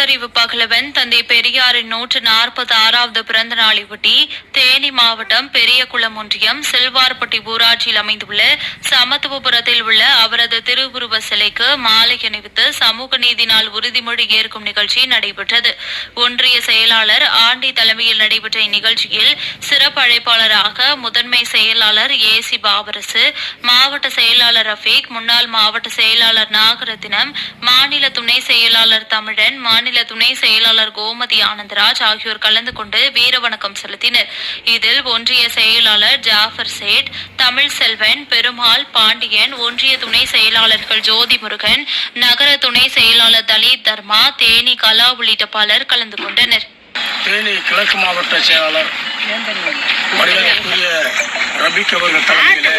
பேரறிவு பகலவன் தந்தை பெரியாரின் 146வது பிறந்த நாளையொட்டி தேனி மாவட்டம் பெரியகுளம் ஒன்றியம் செல்வார்பட்டி ஊராட்சியில் அமைந்துள்ள சமத்துவபுரத்தில் உள்ள அவரது திருவுருவ சிலைக்கு மாலை அணிவித்து சமூக நீதி நாள் உறுதிமொழி ஏற்கும் நிகழ்ச்சி நடைபெற்றது. ஒன்றிய செயலாளர் ஆண்டி தலைமையில் நடைபெற்ற இந்நிகழ்ச்சியில் சிறப்பு அழைப்பாளராக முதன்மை செயலாளர் ஏசி பாபரசு, மாவட்ட செயலாளர் ரஃபீக், முன்னாள் மாவட்ட செயலாளர் நாகரத்தினம், மாநில துணை செயலாளர் தமிழன், மாநில துணை செயலாளர் கோமதி ஆனந்தராஜ் ஆகியோர் கலந்து கொண்டு வீரவணக்கம் செலுத்தினர். இதில் ஒன்றிய செயலாளர் ஜாஃபர் சேட், தமிழ் செல்வன், பெருமாள், பாண்டியன், ஒன்றிய துணை செயலாளர்கள் ஜோதி முருகன், நகர துணை செயலாளர் தலித் தர்மா, தேனி கலா உள்ளிட்ட பலர் கலந்து கொண்டனர். தேனி கிழக்கு மாவட்ட செயலாளர் மரியாதைக்குரிய ரபிக் அவர்கள் தலைமையிலே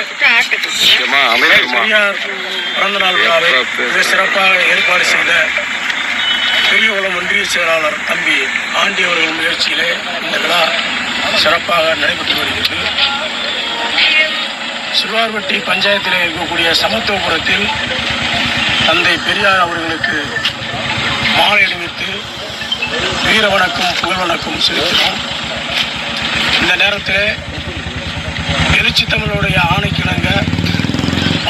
பெரியார் பிறந்த நாள் விழாவை மிக சிறப்பாக ஏற்பாடு செய்த பெரியகுளம் ஒன்றிய செயலாளர் தம்பி ஆண்டி அவர்கள் முயற்சியிலே இந்த விழா சிறப்பாக நடைபெற்று வருகிறது. சிறுவார்பட்டி பஞ்சாயத்தில் இருக்கக்கூடிய சமத்துவபுரத்தில் தந்தை பெரியார் அவர்களுக்கு மாலை அணிவித்து வீர வணக்கம் புகழ் வணக்கம் செலுத்தினோம். இந்த நேரத்தில் எழுச்சி தமிழுடைய ஆணைக்கிணங்க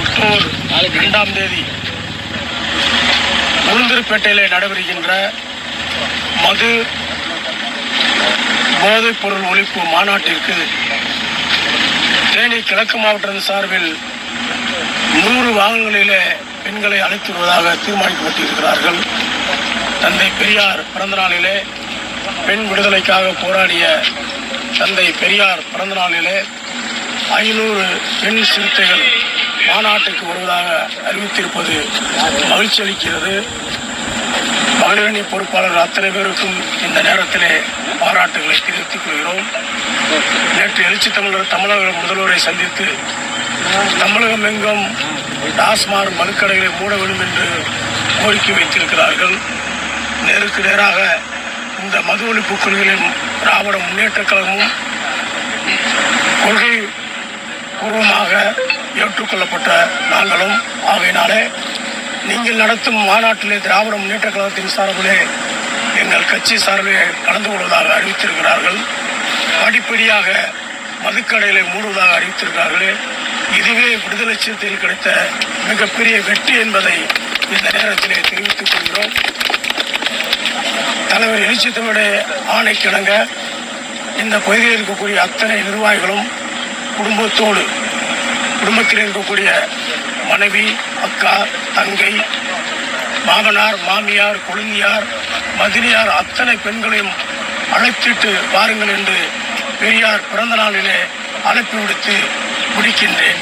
அக்டோபர் 2ஆம் தேதி உளுந்தூர்பேட்டையில் நடைபெறுகின்ற மது போதைப் பொருள் ஒழிப்பு மாநாட்டிற்கு தேனி கிழக்கு மாவட்டத்தின் சார்பில் 100 வாகனங்களிலே பெண்களை அழைத்து வருவதாக தீர்மானிக்கப்பட்டிருக்கிறார்கள். தந்தை பெரியார் பிறந்த நாளிலே பெண் விடுதலைக்காக போராடிய தந்தை பெரியார் பிறந்த நாளிலே 500 பெண் சிறுத்தைகள் மாநாட்டுக்கு வருவதாக அறிவித்திருப்பது மகிழ்ச்சி அளிக்கிறது. மகளிரணி பொறுப்பாளர் அத்தனை பேருக்கும் இந்த நேரத்திலே பாராட்டுகளை தெரிவித்துக் கொள்கிறோம். நேற்று எழுச்சி தமிழக முதல்வரை சந்தித்து தமிழகம் எங்கும் டாஸ்மாக் மதுக்கடைகளை மூட வேண்டும் என்று கோரிக்கை வைத்திருக்கிறார்கள். நேருக்கு நேராக இந்த மது ஒழிப்பு கொள்கைகளின் திராவிட முன்னேற்ற கழகமும் கொள்கை பூர்வமாக ஏற்றுக்கொள்ளப்பட்ட நாங்களும் ஆகையினாலே நீங்கள் நடத்தும் மாநாட்டிலே திராவிட முன்னேற்ற கழகத்தின் சார்பிலே எங்கள் கட்சி சார்பிலே கலந்து கொள்வதாக அறிவித்திருக்கிறார்கள். படிப்படியாக மதுக்கடைகளை மூடுவதாக அறிவித்திருக்கிறார்களே, இதுவே விடுதலை சிறுத்தையில் கிடைத்த மிகப்பெரிய வெற்றி என்பதை இந்த நேரத்திலே தெரிவித்துக் கொள்கிறோம். தலைவர் எழுச்சி தமிழுடைய ஆணைக்கிணங்க இந்த பகுதியில் இருக்கக்கூடிய அத்தனை நிர்வாகிகளும் குடும்பத்தில் இருக்கக்கூடிய மனைவி, அக்கா, தங்கை, மாமனார், மாமியார், கொழுந்தியார், மதினியார் அத்தனை பெண்களையும் அழைத்திட்டு வாருங்கள் என்று பெரியார் பிறந்த நாளிலே அழைப்பு விடுத்து முடிக்கின்றேன்.